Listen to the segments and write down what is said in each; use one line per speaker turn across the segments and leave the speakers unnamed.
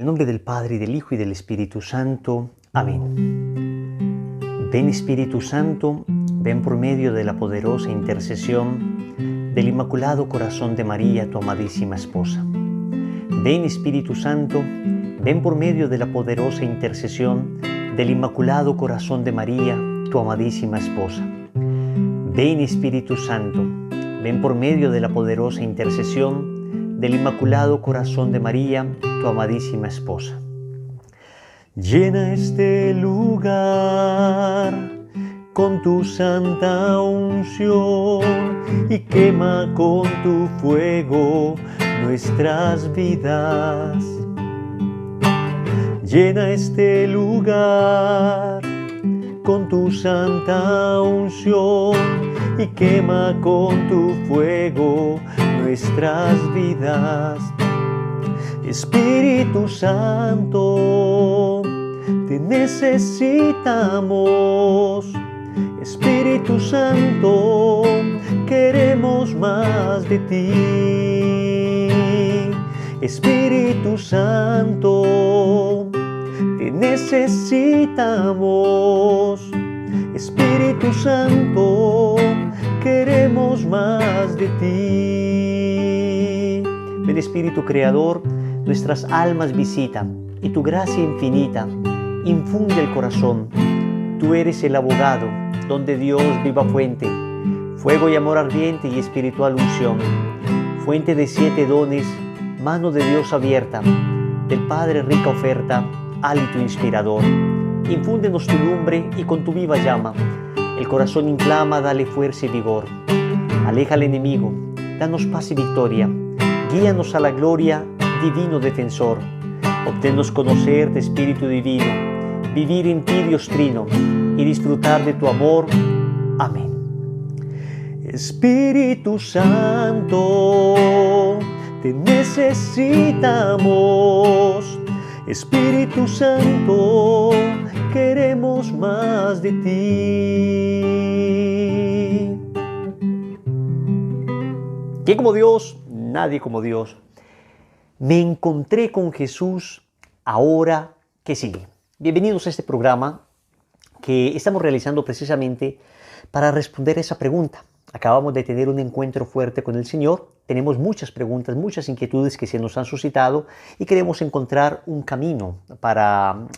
En el nombre del Padre, y del Hijo, y del Espíritu Santo. Amén. Ven Espíritu Santo, ven por medio de la poderosa intercesión del Inmaculado Corazón de María, tu amadísima esposa. Ven Espíritu Santo, ven por medio de la poderosa intercesión del Inmaculado Corazón de María, tu amadísima esposa. Ven Espíritu Santo, ven por medio de la poderosa intercesión del Inmaculado Corazón de María, tu amadísima esposa. Llena este lugar con tu santa unción y quema con tu fuego nuestras vidas. Llena este lugar con tu santa unción y quema con tu fuego nuestras vidas. Espíritu Santo, te necesitamos. Espíritu Santo, queremos más de ti. Espíritu Santo, te necesitamos. Espíritu Santo, queremos más de ti. Ven Espíritu Creador, nuestras almas visita y tu gracia infinita infunde el corazón. Tú eres el abogado, donde Dios viva fuente, fuego y amor ardiente y espiritual unción, fuente de 7 dones, mano de Dios abierta, del Padre rica oferta, hálito inspirador. Infúndenos tu lumbre y con tu viva llama, el corazón inflama, dale fuerza y vigor. Aleja al enemigo, danos paz y victoria, guíanos a la gloria, divino defensor. Obténnos conocerte, Espíritu Divino, vivir en ti, Dios Trino, y disfrutar de tu amor. Amén. Espíritu Santo, te necesitamos. Espíritu Santo, queremos más de ti. ¿Quién como Dios? Nadie como Dios. Me encontré con Jesús, ahora que sigue. Bienvenidos a este programa que estamos realizando precisamente para responder a esa pregunta. Acabamos de tener un encuentro fuerte con el Señor. Tenemos muchas preguntas, muchas inquietudes que se nos han suscitado y queremos encontrar un camino para,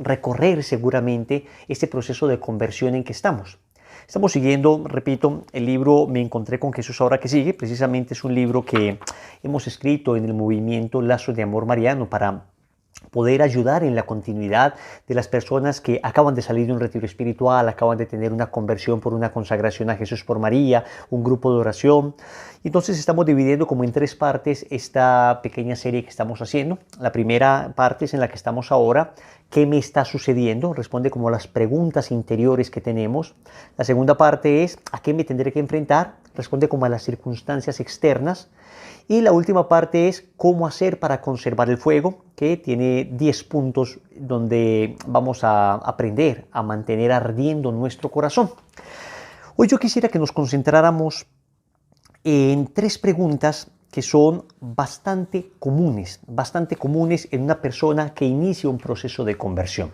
recorrer seguramente este proceso de conversión en que estamos. Estamos siguiendo, repito, el libro Me encontré con Jesús, ahora que sigue. Precisamente es un libro que hemos escrito en el movimiento Lazos de Amor Mariano para poder ayudar en la continuidad de las personas que acaban de salir de un retiro espiritual, acaban de tener una conversión por una consagración a Jesús por María, un grupo de oración. Entonces estamos dividiendo como en 3 partes esta pequeña serie que estamos haciendo. La primera parte es en la que estamos ahora. ¿Qué me está sucediendo? Responde como a las preguntas interiores que tenemos. La segunda parte es ¿a qué me tendré que enfrentar? Responde como a las circunstancias externas. Y la última parte es cómo hacer para conservar el fuego, que tiene 10 puntos donde vamos a aprender a mantener ardiendo nuestro corazón. Hoy yo quisiera que nos concentráramos en 3 preguntas que son bastante comunes en una persona que inicia un proceso de conversión.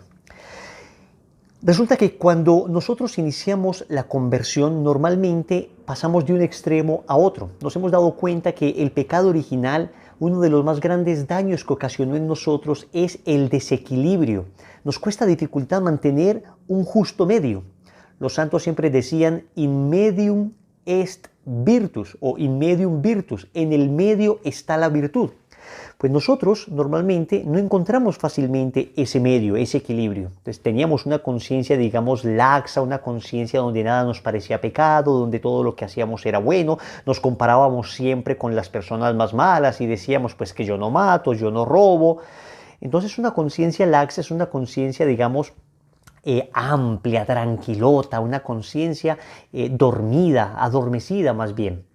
Resulta que cuando nosotros iniciamos la conversión, normalmente pasamos de un extremo a otro. Nos hemos dado cuenta que el pecado original, uno de los más grandes daños que ocasionó en nosotros es el desequilibrio. Nos cuesta dificultad mantener un justo medio. Los santos siempre decían in medium est virtus o in medium virtus. En el medio está la virtud. Pues nosotros normalmente no encontramos fácilmente ese medio, ese equilibrio. Entonces teníamos una conciencia, digamos, laxa, una conciencia donde nada nos parecía pecado, donde todo lo que hacíamos era bueno. Nos comparábamos siempre con las personas más malas y decíamos, pues que yo no mato, yo no robo. Entonces una conciencia laxa es una conciencia, digamos, amplia, tranquilota, una conciencia dormida, adormecida más bien.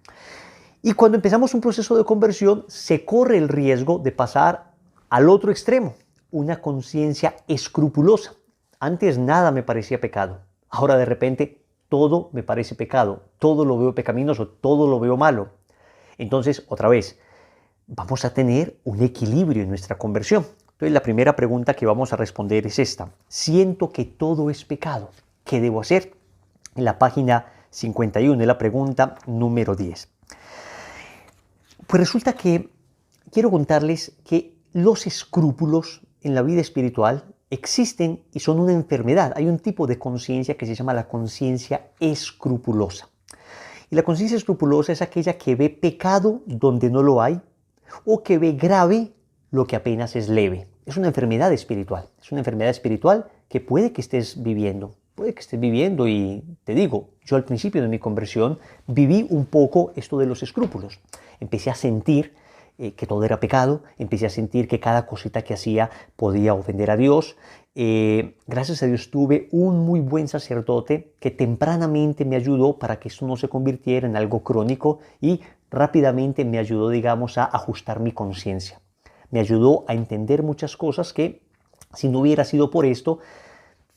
Y cuando empezamos un proceso de conversión, se corre el riesgo de pasar al otro extremo, una conciencia escrupulosa. Antes nada me parecía pecado, ahora de repente todo me parece pecado, todo lo veo pecaminoso, todo lo veo malo. Entonces, otra vez, vamos a tener un equilibrio en nuestra conversión. Entonces, la primera pregunta que vamos a responder es esta. Siento que todo es pecado. ¿Qué debo hacer? En la página 51 es la pregunta número 10. Pues resulta que quiero contarles que los escrúpulos en la vida espiritual existen y son una enfermedad. Hay un tipo de conciencia que se llama la conciencia escrupulosa. Y la conciencia escrupulosa es aquella que ve pecado donde no lo hay o que ve grave lo que apenas es leve. Es una enfermedad espiritual. Es una enfermedad espiritual que puede que estés viviendo. Puede que estés viviendo y te digo, yo al principio de mi conversión viví un poco esto de los escrúpulos. Empecé a sentir que todo era pecado, empecé a sentir que cada cosita que hacía podía ofender a Dios. Gracias a Dios tuve un muy buen sacerdote que tempranamente me ayudó para que esto no se convirtiera en algo crónico y rápidamente me ayudó, digamos, a ajustar mi conciencia. Me ayudó a entender muchas cosas que si no hubiera sido por esto,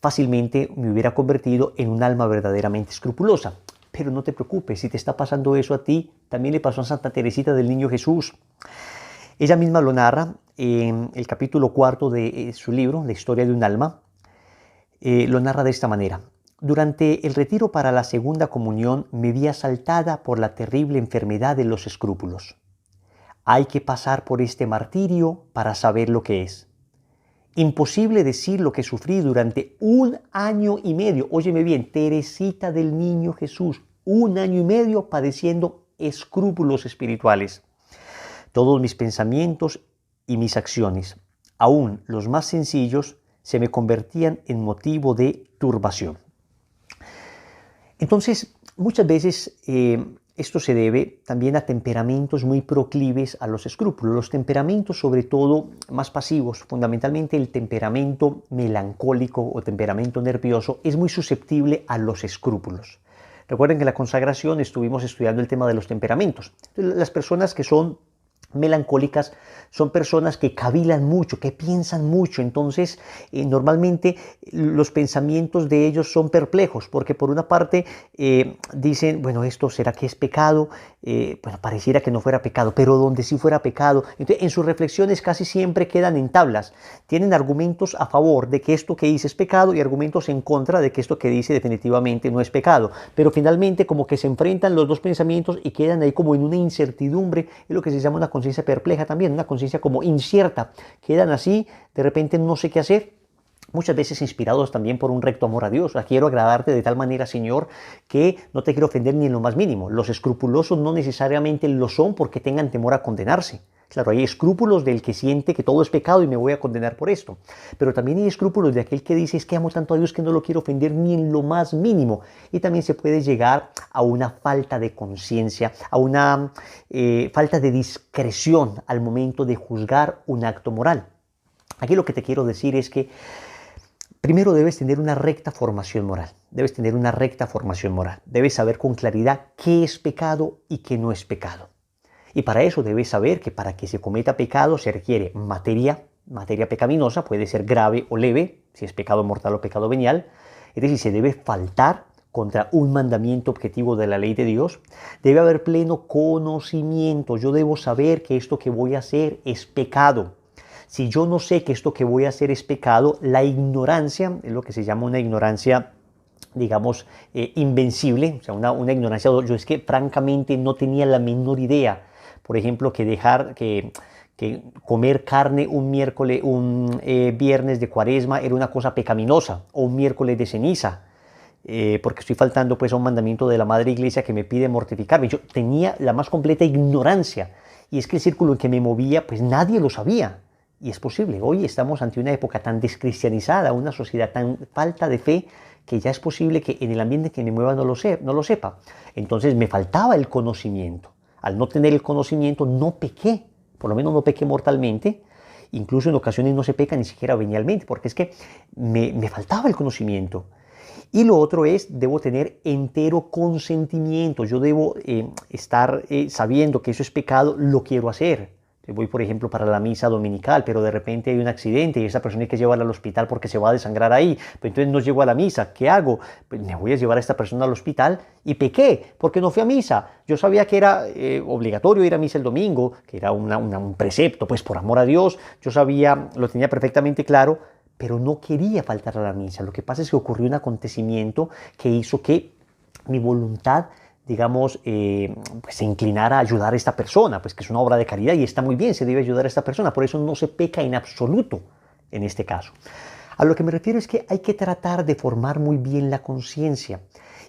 fácilmente me hubiera convertido en un alma verdaderamente escrupulosa. Pero no te preocupes, si te está pasando eso a ti, también le pasó a Santa Teresita del Niño Jesús. Ella misma lo narra en el capítulo 4 de su libro, La historia de un alma. Lo narra de esta manera. Durante el retiro para la segunda comunión me vi asaltada por la terrible enfermedad de los escrúpulos. Hay que pasar por este martirio para saber lo que es. Imposible decir lo que sufrí durante 1 año y medio. Óyeme bien, Teresita del Niño Jesús, 1 año y medio padeciendo escrúpulos espirituales. Todos mis pensamientos y mis acciones, aún los más sencillos, se me convertían en motivo de turbación. Entonces, muchas veces esto se debe también a temperamentos muy proclives a los escrúpulos. Los temperamentos, sobre todo, más pasivos, fundamentalmente el temperamento melancólico o temperamento nervioso, es muy susceptible a los escrúpulos. Recuerden que en la consagración estuvimos estudiando el tema de los temperamentos. Entonces, las personas que son melancólicas son personas que cavilan mucho, que piensan mucho. Entonces normalmente los pensamientos de ellos son perplejos, porque por una parte dicen, bueno, esto será que es pecado, bueno, pareciera que no fuera pecado, pero donde sí fuera pecado. Entonces en sus reflexiones casi siempre quedan en tablas, tienen argumentos a favor de que esto que dice es pecado y argumentos en contra de que esto que dice definitivamente no es pecado, pero finalmente como que se enfrentan los dos pensamientos y quedan ahí como en una incertidumbre, es lo que se llama una conciencia perpleja también, una conciencia como incierta, quedan así, de repente no sé qué hacer, muchas veces inspirados también por un recto amor a Dios. Quiero agradarte de tal manera, Señor, que no te quiero ofender ni en lo más mínimo. Los escrupulosos no necesariamente lo son porque tengan temor a condenarse. Claro, hay escrúpulos del que siente que todo es pecado y me voy a condenar por esto. Pero también hay escrúpulos de aquel que dice, es que amo tanto a Dios que no lo quiero ofender ni en lo más mínimo. Y también se puede llegar a una falta de conciencia, a una falta de discreción al momento de juzgar un acto moral. Aquí lo que te quiero decir es que primero debes tener una recta formación moral. Debes tener una recta formación moral. Debes saber con claridad qué es pecado y qué no es pecado. Y para eso debes saber que para que se cometa pecado se requiere materia pecaminosa, puede ser grave o leve, si es pecado mortal o pecado venial. Es decir, se debe faltar contra un mandamiento objetivo de la ley de Dios. Debe haber pleno conocimiento. Yo debo saber que esto que voy a hacer es pecado. Si yo no sé que esto que voy a hacer es pecado, la ignorancia, es lo que se llama una ignorancia, digamos, invencible, o sea, una ignorancia. Yo es que francamente no tenía la menor idea, por ejemplo, que comer carne un viernes de Cuaresma era una cosa pecaminosa, o un miércoles de ceniza, porque estoy faltando pues a un mandamiento de la Madre Iglesia que me pide mortificarme. Yo tenía la más completa ignorancia, y es que el círculo en que me movía, pues nadie lo sabía. Y es posible, hoy estamos ante una época tan descristianizada, una sociedad tan falta de fe, que ya es posible que en el ambiente que me mueva no lo sepa. Entonces me faltaba el conocimiento. Al no tener el conocimiento no pequé, por lo menos no pequé mortalmente. Incluso en ocasiones no se peca ni siquiera venialmente, porque es que me faltaba el conocimiento. Y lo otro es, debo tener entero consentimiento. Yo debo estar sabiendo que eso es pecado, lo quiero hacer. Voy, por ejemplo, para la misa dominical, pero de repente hay un accidente y esa persona hay que llevarla al hospital porque se va a desangrar ahí. Pues entonces no llego a la misa. ¿Qué hago? Pues me voy a llevar a esta persona al hospital y pequé porque no fui a misa. Yo sabía que era obligatorio ir a misa el domingo, que era un precepto, pues por amor a Dios. Yo sabía, lo tenía perfectamente claro, pero no quería faltar a la misa. Lo que pasa es que ocurrió un acontecimiento que hizo que mi voluntad, digamos, pues se inclinara a ayudar a esta persona, pues que es una obra de caridad y está muy bien, se debe ayudar a esta persona, por eso no se peca en absoluto en este caso. A lo que me refiero es que hay que tratar de formar muy bien la conciencia.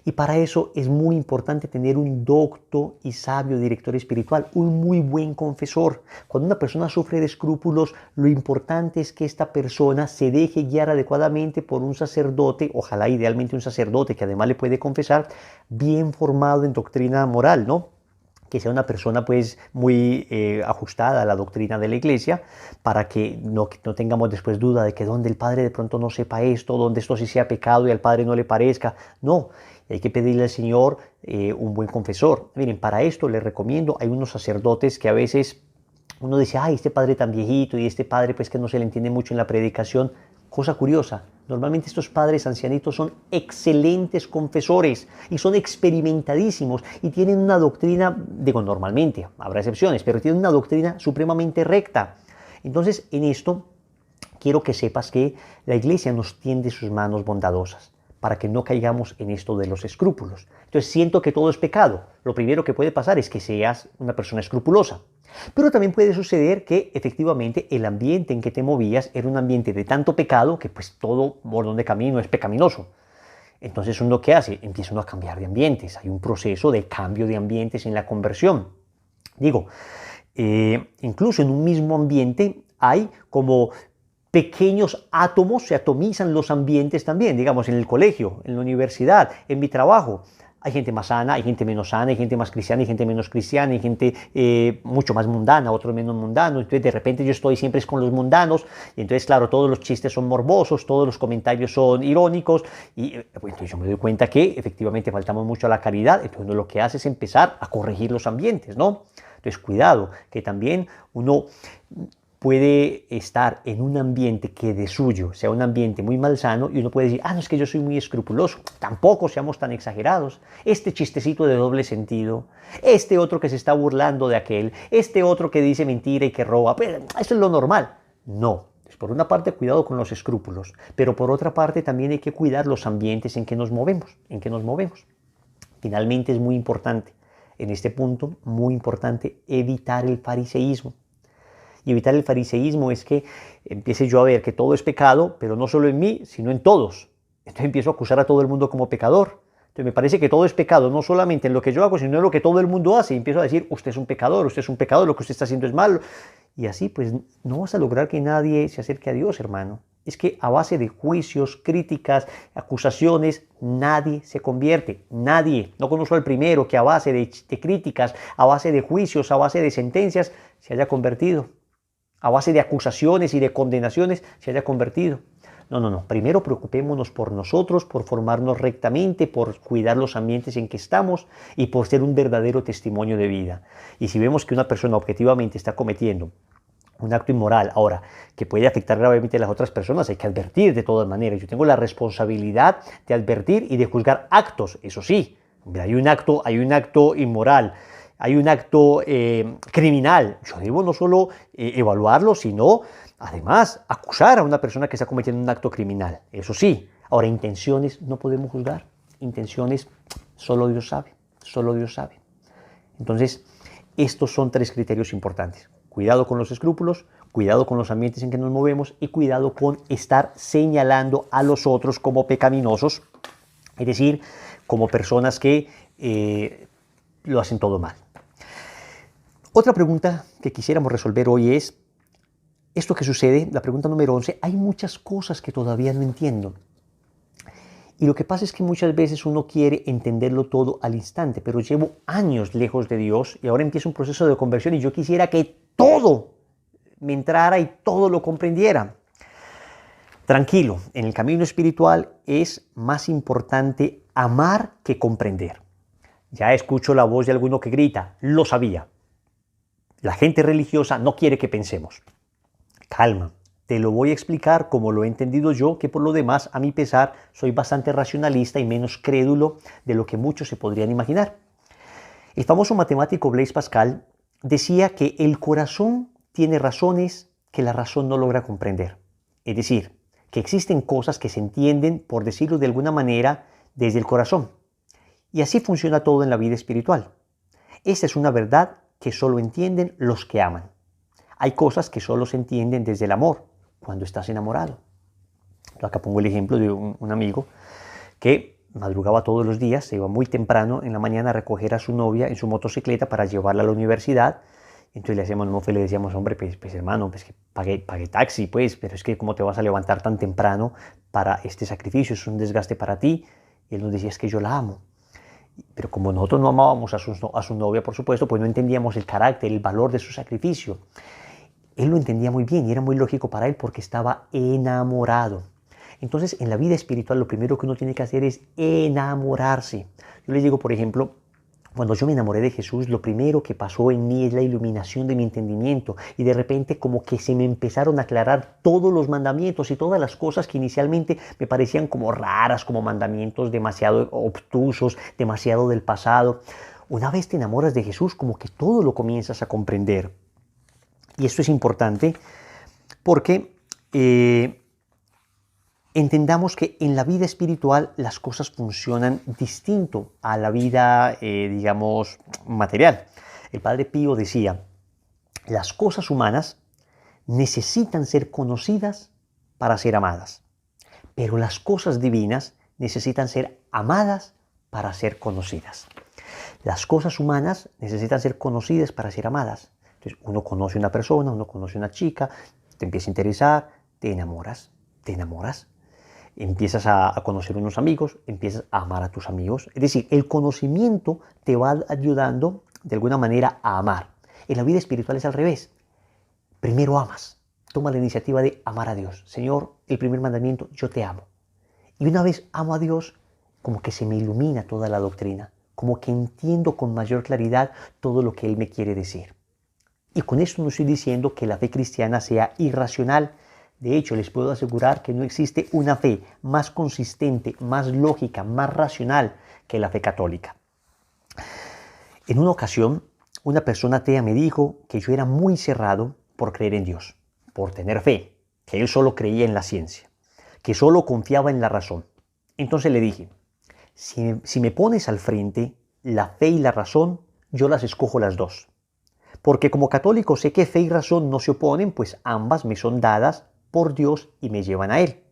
Y para eso es muy importante tener un docto y sabio director espiritual, un muy buen confesor. Cuando una persona sufre de escrúpulos, lo importante es que esta persona se deje guiar adecuadamente por un sacerdote, ojalá idealmente un sacerdote que además le puede confesar, bien formado en doctrina moral, ¿no? Que sea una persona pues muy ajustada a la doctrina de la iglesia, para que no tengamos después duda de que donde el padre de pronto no sepa esto, donde esto sí sea pecado y al padre no le parezca. No, hay que pedirle al Señor un buen confesor. Miren, para esto les recomiendo, hay unos sacerdotes que a veces uno dice, ay, este padre tan viejito y este padre pues que no se le entiende mucho en la predicación. Cosa curiosa, normalmente estos padres ancianitos son excelentes confesores y son experimentadísimos y tienen una doctrina, digo normalmente, habrá excepciones, pero tienen una doctrina supremamente recta. Entonces, en esto quiero que sepas que la iglesia nos tiende sus manos bondadosas para que no caigamos en esto de los escrúpulos. Entonces, siento que todo es pecado. Lo primero que puede pasar es que seas una persona escrupulosa. Pero también puede suceder que efectivamente el ambiente en que te movías era un ambiente de tanto pecado que pues todo bordón de camino es pecaminoso. Entonces uno ¿qué hace? Empieza uno a cambiar de ambientes. Hay un proceso de cambio de ambientes en la conversión. Digo, incluso en un mismo ambiente hay como pequeños átomos, se atomizan los ambientes también, digamos en el colegio, en la universidad, en mi trabajo. Hay gente más sana, hay gente menos sana, hay gente más cristiana, hay gente menos cristiana, hay gente mucho más mundana, otros menos mundanos. Entonces de repente yo estoy siempre con los mundanos y entonces claro, todos los chistes son morbosos, todos los comentarios son irónicos y pues, entonces yo me doy cuenta que efectivamente faltamos mucho a la caridad. Entonces uno lo que hace es empezar a corregir los ambientes, ¿no? Entonces cuidado, que también uno puede estar en un ambiente que de suyo sea un ambiente muy malsano y uno puede decir, no, es que yo soy muy escrupuloso. Tampoco seamos tan exagerados. Este chistecito de doble sentido, este otro que se está burlando de aquel, este otro que dice mentira y que roba, pero eso es lo normal. No. Por una parte, cuidado con los escrúpulos, pero por otra parte también hay que cuidar los ambientes en que nos movemos, Finalmente es muy importante, en este punto, muy importante, evitar el fariseísmo. Y evitar el fariseísmo es que empiece yo a ver que todo es pecado, pero no solo en mí, sino en todos. Entonces empiezo a acusar a todo el mundo como pecador. Entonces me parece que todo es pecado, no solamente en lo que yo hago, sino en lo que todo el mundo hace. Y empiezo a decir, usted es un pecador, lo que usted está haciendo es malo. Y así pues no vas a lograr que nadie se acerque a Dios, hermano. Es que a base de juicios, críticas, acusaciones, nadie se convierte. Nadie. No conozco al primero que a base de críticas, a base de juicios, a base de sentencias, se haya convertido. A base de acusaciones y de condenaciones se haya convertido. No. Primero preocupémonos por nosotros, por formarnos rectamente, por cuidar los ambientes en que estamos y por ser un verdadero testimonio de vida. Y si vemos que una persona objetivamente está cometiendo un acto inmoral, ahora, que puede afectar gravemente a las otras personas, hay que advertir de todas maneras. Yo tengo la responsabilidad de advertir y de juzgar actos, eso sí. Hay un acto inmoral, hay un acto criminal. Yo debo no solo evaluarlo, sino además acusar a una persona que está cometiendo un acto criminal. Eso sí. Ahora, intenciones no podemos juzgar. Intenciones solo Dios sabe. Solo Dios sabe. Entonces, estos son 3 criterios importantes. Cuidado con los escrúpulos, cuidado con los ambientes en que nos movemos y cuidado con estar señalando a los otros como pecaminosos, es decir, como personas que lo hacen todo mal. Otra pregunta que quisiéramos resolver hoy es, esto que sucede, la pregunta número 11, hay muchas cosas que todavía no entiendo. Y lo que pasa es que muchas veces uno quiere entenderlo todo al instante, pero llevo años lejos de Dios y ahora empieza un proceso de conversión y yo quisiera que todo me entrara y todo lo comprendiera. Tranquilo, en el camino espiritual es más importante amar que comprender. Ya escucho la voz de alguno que grita, lo sabía. La gente religiosa no quiere que pensemos. Calma, te lo voy a explicar como lo he entendido yo, que por lo demás, a mi pesar, soy bastante racionalista y menos crédulo de lo que muchos se podrían imaginar. El famoso matemático Blaise Pascal decía que el corazón tiene razones que la razón no logra comprender. Es decir, que existen cosas que se entienden, por decirlo de alguna manera, desde el corazón. Y así funciona todo en la vida espiritual. Esta es una verdad que solo entienden los que aman. Hay cosas que solo se entienden desde el amor, cuando estás enamorado. Acá pongo el ejemplo de un amigo que madrugaba todos los días, se iba muy temprano en la mañana a recoger a su novia en su motocicleta para llevarla a la universidad. Entonces le hacíamos mofa y le decíamos, hombre, pues hermano, pues que pague taxi, pues, pero es que cómo te vas a levantar tan temprano para este sacrificio, es un desgaste para ti. Y él nos decía, es que yo la amo. Pero como nosotros no amábamos a su novia, por supuesto, pues no entendíamos el carácter, el valor de su sacrificio. Él lo entendía muy bien y era muy lógico para él porque estaba enamorado. Entonces, en la vida espiritual, lo primero que uno tiene que hacer es enamorarse. Yo les digo, por ejemplo, cuando yo me enamoré de Jesús, lo primero que pasó en mí es la iluminación de mi entendimiento y de repente como que se me empezaron a aclarar todos los mandamientos y todas las cosas que inicialmente me parecían como raras, como mandamientos demasiado obtusos, demasiado del pasado. Una vez te enamoras de Jesús, como que todo lo comienzas a comprender. Y esto es importante porque entendamos que en la vida espiritual las cosas funcionan distinto a la vida, digamos, material. El Padre Pío decía, las cosas humanas necesitan ser conocidas para ser amadas, pero las cosas divinas necesitan ser amadas para ser conocidas. Las cosas humanas necesitan ser conocidas para ser amadas. Entonces, uno conoce a una persona, uno conoce a una chica, te empieza a interesar, te enamoras, empiezas a conocer unos amigos, empiezas a amar a tus amigos. Es decir, el conocimiento te va ayudando de alguna manera a amar. En la vida espiritual es al revés. Primero amas, toma la iniciativa de amar a Dios. Señor, el primer mandamiento, yo te amo. Y una vez amo a Dios, como que se me ilumina toda la doctrina, como que entiendo con mayor claridad todo lo que Él me quiere decir. Y con esto no estoy diciendo que la fe cristiana sea irracional. De hecho, les puedo asegurar que no existe una fe más consistente, más lógica, más racional que la fe católica. En una ocasión, una persona atea me dijo que yo era muy cerrado por creer en Dios, por tener fe, que él solo creía en la ciencia, que solo confiaba en la razón. Entonces le dije, si me pones al frente la fe y la razón, yo las escojo las dos. Porque como católico sé que fe y razón no se oponen, pues ambas me son dadas por Dios y me llevan a Él.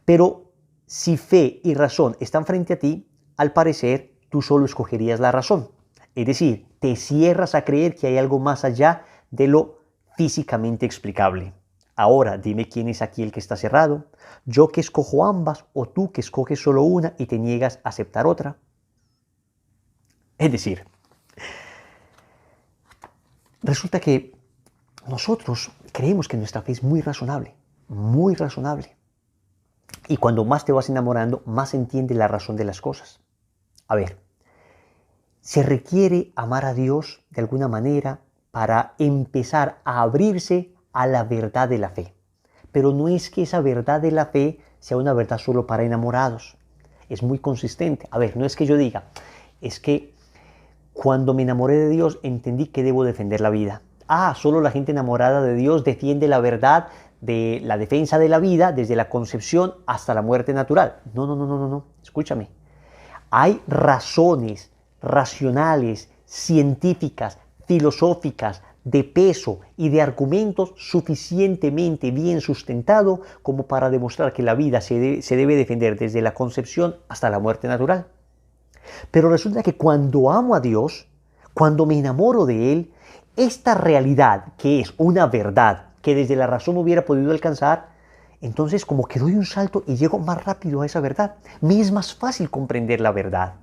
Pero si fe y razón están frente a ti, al parecer tú solo escogerías la razón. Es decir, te cierras a creer que hay algo más allá de lo físicamente explicable. Ahora dime quién es aquí el que está cerrado, yo que escojo ambas o tú que escoges solo una y te niegas a aceptar otra. Es decir, resulta que nosotros creemos que nuestra fe es muy razonable, muy razonable. Y cuando más te vas enamorando, más entiendes la razón de las cosas. A ver, se requiere amar a Dios de alguna manera para empezar a abrirse a la verdad de la fe. Pero no es que esa verdad de la fe sea una verdad solo para enamorados. Es muy consistente. A ver, no es que yo diga, es que cuando me enamoré de Dios entendí que debo defender la vida. Solo la gente enamorada de Dios defiende la verdad de la defensa de la vida desde la concepción hasta la muerte natural. No. Escúchame. Hay razones racionales, científicas, filosóficas, de peso y de argumentos suficientemente bien sustentados como para demostrar que la vida se debe defender desde la concepción hasta la muerte natural. Pero resulta que cuando amo a Dios, cuando me enamoro de Él, esta realidad, que es una verdad que desde la razón no hubiera podido alcanzar, entonces como que doy un salto y llego más rápido a esa verdad. Me es más fácil comprender la verdad.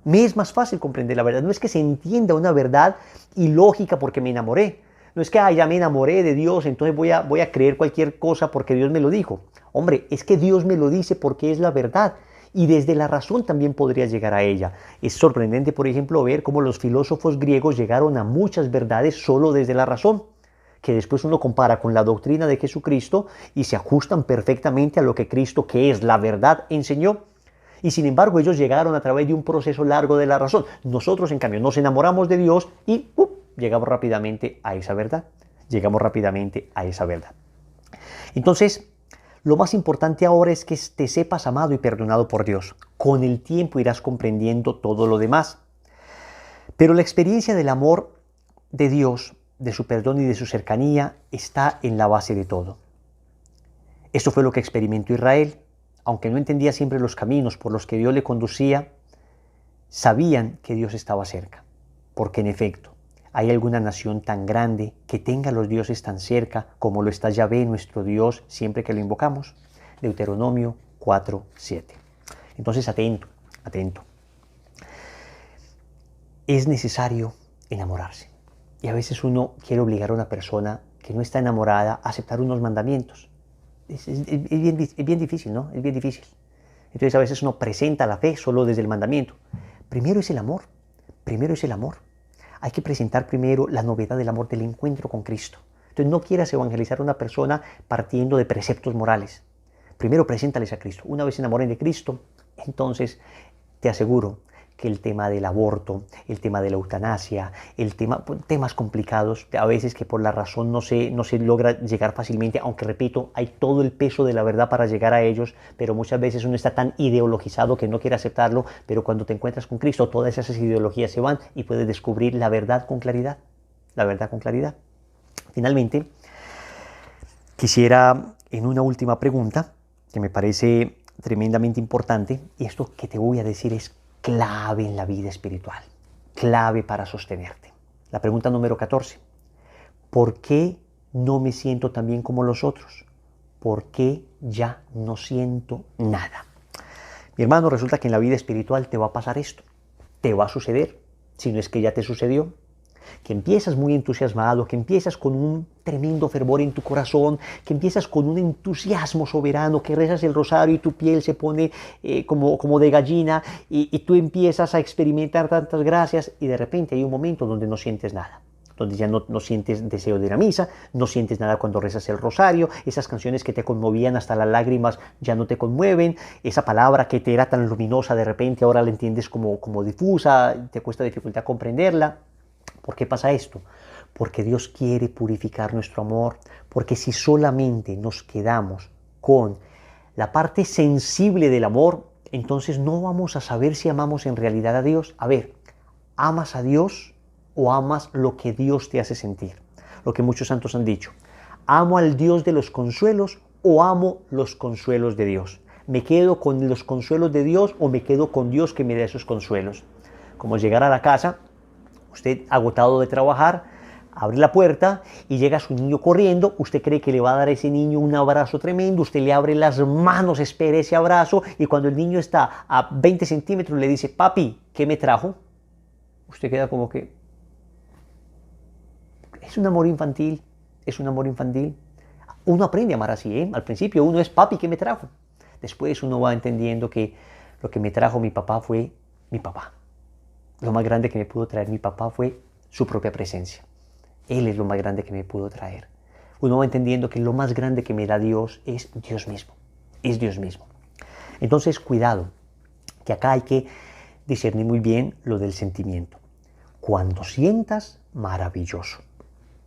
No es que se entienda una verdad ilógica porque me enamoré. No es que ya me enamoré de Dios, entonces voy a creer cualquier cosa porque Dios me lo dijo. Hombre, es que Dios me lo dice porque es la verdad. y desde la razón también podrías llegar a ella. Es sorprendente, por ejemplo, ver cómo los filósofos griegos llegaron a muchas verdades solo desde la razón, que después uno compara con la doctrina de Jesucristo y se ajustan perfectamente a lo que Cristo, que es la verdad, enseñó. Y sin embargo ellos llegaron a través de un proceso largo de la razón. Nosotros, en cambio, nos enamoramos de Dios y llegamos rápidamente a esa verdad. Llegamos rápidamente a esa verdad. Entonces, lo más importante ahora es que te sepas amado y perdonado por Dios. Con el tiempo irás comprendiendo todo lo demás. Pero la experiencia del amor de Dios, de su perdón y de su cercanía, está en la base de todo. Esto fue lo que experimentó Israel. Aunque no entendía siempre los caminos por los que Dios le conducía, sabían que Dios estaba cerca. Porque en efecto, ¿hay alguna nación tan grande que tenga a los dioses tan cerca como lo está Yahvé, nuestro Dios, siempre que lo invocamos? Deuteronomio 4:7. Entonces, atento, atento. Es necesario enamorarse. Y a veces uno quiere obligar a una persona que no está enamorada a aceptar unos mandamientos. Es bien difícil, ¿no? Es bien difícil. Entonces a veces uno presenta la fe solo desde el mandamiento. Primero es el amor. Primero es el amor. Hay que presentar primero la novedad del amor, del encuentro con Cristo. Entonces no quieras evangelizar a una persona partiendo de preceptos morales. Primero preséntales a Cristo. Una vez se enamoren de Cristo, entonces te aseguro que el tema del aborto, el tema de la eutanasia, temas complicados, a veces que por la razón no se logra llegar fácilmente, aunque repito, hay todo el peso de la verdad para llegar a ellos, pero muchas veces uno está tan ideologizado que no quiere aceptarlo, pero cuando te encuentras con Cristo, todas esas ideologías se van y puedes descubrir la verdad con claridad, la verdad con claridad. Finalmente, quisiera en una última pregunta, que me parece tremendamente importante, y esto que te voy a decir es clave en la vida espiritual, clave para sostenerte. La pregunta número 14. ¿Por qué no me siento tan bien como los otros? ¿Por qué ya no siento nada? Mi hermano, resulta que en la vida espiritual te va a pasar esto. Te va a suceder, si no es que ya te sucedió. Que empiezas muy entusiasmado, que empiezas con un tremendo fervor en tu corazón, que empiezas con un entusiasmo soberano, que rezas el rosario y tu piel se pone como de gallina y tú empiezas a experimentar tantas gracias y de repente hay un momento donde no sientes nada, donde ya no sientes deseo de ir a misa, no sientes nada cuando rezas el rosario, esas canciones que te conmovían hasta las lágrimas ya no te conmueven, esa palabra que te era tan luminosa de repente ahora la entiendes como difusa, te cuesta dificultad comprenderla. ¿Por qué pasa esto? Porque Dios quiere purificar nuestro amor, porque si solamente nos quedamos con la parte sensible del amor, entonces no vamos a saber si amamos en realidad a Dios. A ver, ¿amas a Dios o amas lo que Dios te hace sentir? Lo que muchos santos han dicho. ¿Amo al Dios de los consuelos o amo los consuelos de Dios? ¿Me quedo con los consuelos de Dios o me quedo con Dios que me da esos consuelos? Como llegar a la casa, usted agotado de trabajar, abre la puerta y llega su niño corriendo, usted cree que le va a dar a ese niño un abrazo tremendo, usted le abre las manos, espera ese abrazo y cuando el niño está a 20 centímetros le dice, papi, ¿qué me trajo? Usted queda como que... Es un amor infantil, es un amor infantil. Uno aprende a amar así, ¿eh? Al principio uno es papi, ¿qué me trajo? Después uno va entendiendo que lo que me trajo mi papá fue mi papá. Lo más grande que me pudo traer mi papá fue su propia presencia. Él es lo más grande que me pudo traer. Uno va entendiendo que lo más grande que me da Dios es Dios mismo. Es Dios mismo. Entonces, cuidado, que acá hay que discernir muy bien lo del sentimiento. Cuando sientas, maravilloso.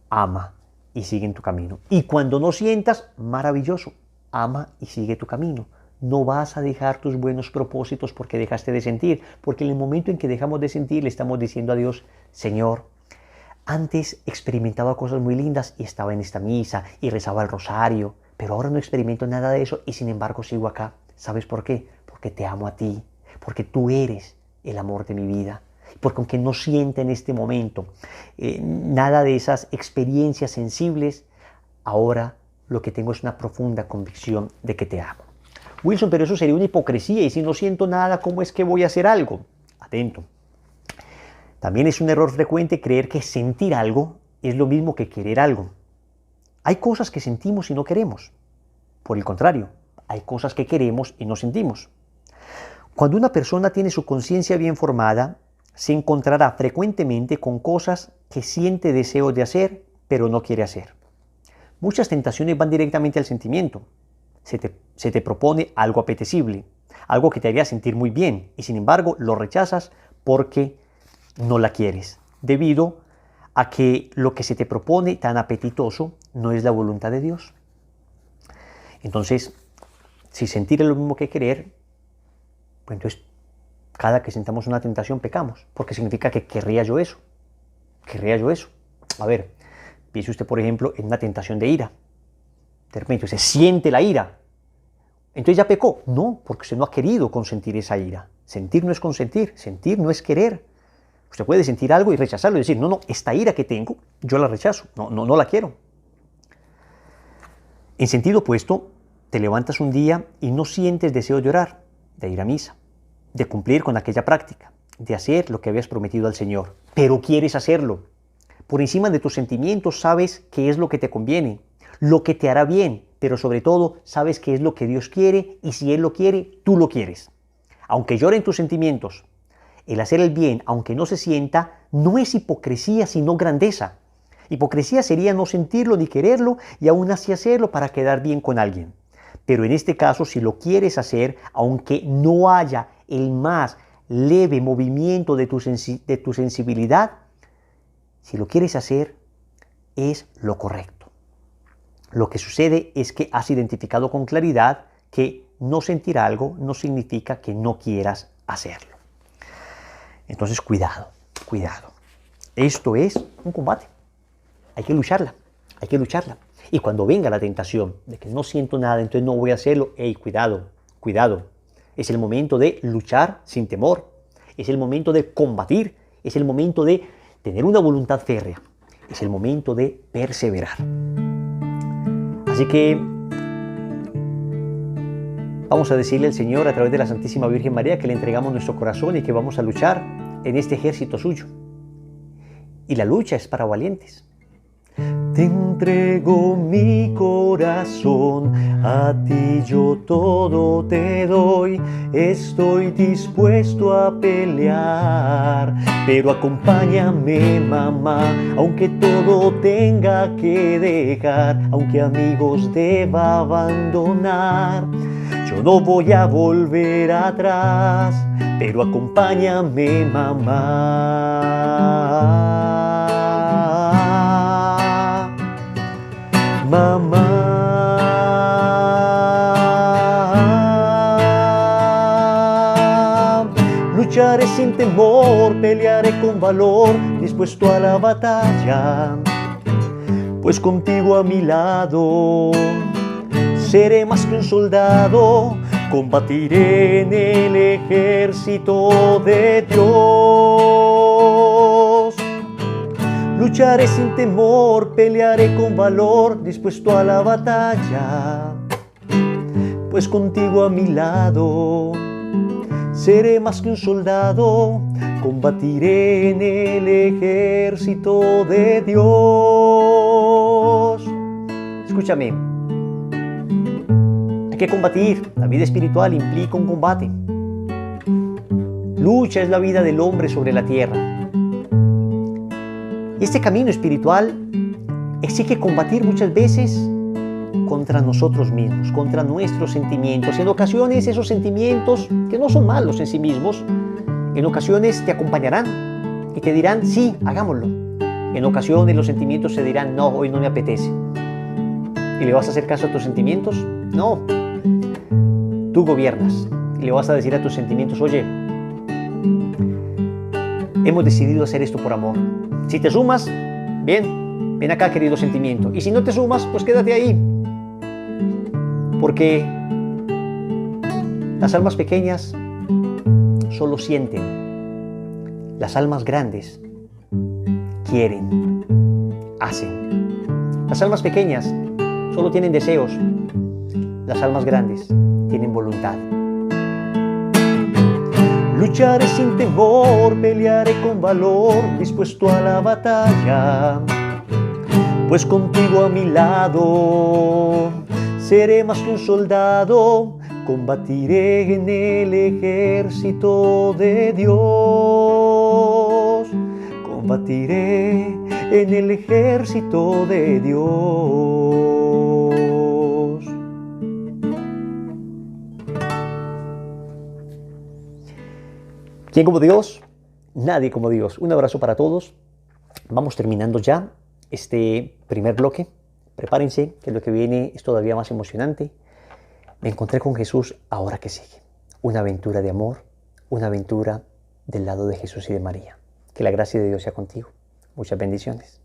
Ama y sigue en tu camino. Y cuando no sientas, maravilloso. Ama y sigue tu camino. No vas a dejar tus buenos propósitos porque dejaste de sentir, porque en el momento en que dejamos de sentir le estamos diciendo a Dios, Señor, antes experimentaba cosas muy lindas y estaba en esta misa y rezaba el rosario, pero ahora no experimento nada de eso y sin embargo sigo acá. ¿Sabes por qué? Porque te amo a ti, porque tú eres el amor de mi vida, porque aunque no sienta en este momento nada de esas experiencias sensibles, ahora lo que tengo es una profunda convicción de que te amo. Wilson, pero eso sería una hipocresía y si no siento nada, ¿cómo es que voy a hacer algo? Atento. También es un error frecuente creer que sentir algo es lo mismo que querer algo. Hay cosas que sentimos y no queremos. Por el contrario, hay cosas que queremos y no sentimos. Cuando una persona tiene su conciencia bien formada, se encontrará frecuentemente con cosas que siente deseo de hacer, pero no quiere hacer. Muchas tentaciones van directamente al sentimiento. Se te propone algo apetecible, algo que te haría sentir muy bien, y sin embargo lo rechazas porque no la quieres, debido a que lo que se te propone tan apetitoso no es la voluntad de Dios. Entonces, si sentir es lo mismo que querer, pues entonces cada que sentamos una tentación pecamos, porque significa que querría yo eso. A ver, piense usted, por ejemplo, en una tentación de ira. De repente usted siente la ira, entonces ya pecó. No, porque usted no ha querido consentir esa ira. Sentir no es consentir, sentir no es querer. Usted puede sentir algo y rechazarlo y decir, no, esta ira que tengo, yo la rechazo, no la quiero. En sentido opuesto, te levantas un día y no sientes deseo de orar, de ir a misa, de cumplir con aquella práctica, de hacer lo que habías prometido al Señor, pero quieres hacerlo. Por encima de tus sentimientos sabes qué es lo que te conviene, lo que te hará bien, pero sobre todo sabes qué es lo que Dios quiere, y si Él lo quiere, tú lo quieres. Aunque lloren tus sentimientos, el hacer el bien, aunque no se sienta, no es hipocresía, sino grandeza. Hipocresía sería no sentirlo ni quererlo y aún así hacerlo para quedar bien con alguien. Pero en este caso, si lo quieres hacer, aunque no haya el más leve movimiento de tu sensibilidad, si lo quieres hacer, es lo correcto. Lo que sucede es que has identificado con claridad que no sentir algo no significa que no quieras hacerlo. Entonces, cuidado. Esto es un combate. Hay que lucharla. Y cuando venga la tentación de que no siento nada, entonces no voy a hacerlo, cuidado. Es el momento de luchar sin temor. Es el momento de combatir. Es el momento de tener una voluntad férrea. Es el momento de perseverar. Así que vamos a decirle al Señor a través de la Santísima Virgen María que le entregamos nuestro corazón y que vamos a luchar en este ejército suyo. Y la lucha es para valientes. Te entrego mi corazón, a ti yo todo te doy, estoy dispuesto a pelear, pero acompáñame, mamá, aunque todo tenga que dejar, aunque amigos deba abandonar, yo no voy a volver atrás, pero acompáñame, mamá. Mamá, lucharé sin temor, pelearé con valor, dispuesto a la batalla, pues contigo a mi lado seré más que un soldado, combatiré en el ejército de Dios. Lucharé sin temor, pelearé con valor, dispuesto a la batalla, pues contigo a mi lado seré más que un soldado, combatiré en el ejército de Dios. Escúchame, hay que combatir. La vida espiritual implica un combate. Lucha es la vida del hombre sobre la tierra. Y este camino espiritual exige combatir muchas veces contra nosotros mismos, contra nuestros sentimientos. En ocasiones esos sentimientos, que no son malos en sí mismos, en ocasiones te acompañarán y te dirán, sí, hagámoslo. En ocasiones los sentimientos te dirán, no, hoy no me apetece. ¿Y le vas a hacer caso a tus sentimientos? No. Tú gobiernas y le vas a decir a tus sentimientos, oye, hemos decidido hacer esto por amor. Si te sumas, bien, ven acá, querido sentimiento. Y si no te sumas, pues quédate ahí. Porque las almas pequeñas solo sienten. Las almas grandes quieren, hacen. Las almas pequeñas solo tienen deseos. Las almas grandes tienen voluntad. Lucharé sin temor, pelearé con valor, dispuesto a la batalla, pues contigo a mi lado seré más que un soldado, combatiré en el ejército de Dios, combatiré en el ejército de Dios. ¿Quién como Dios? Nadie como Dios. Un abrazo para todos. Vamos terminando ya este primer bloque. Prepárense, que lo que viene es todavía más emocionante. Me encontré con Jesús, ahora que sigue. Una aventura de amor, una aventura del lado de Jesús y de María. Que la gracia de Dios sea contigo. Muchas bendiciones.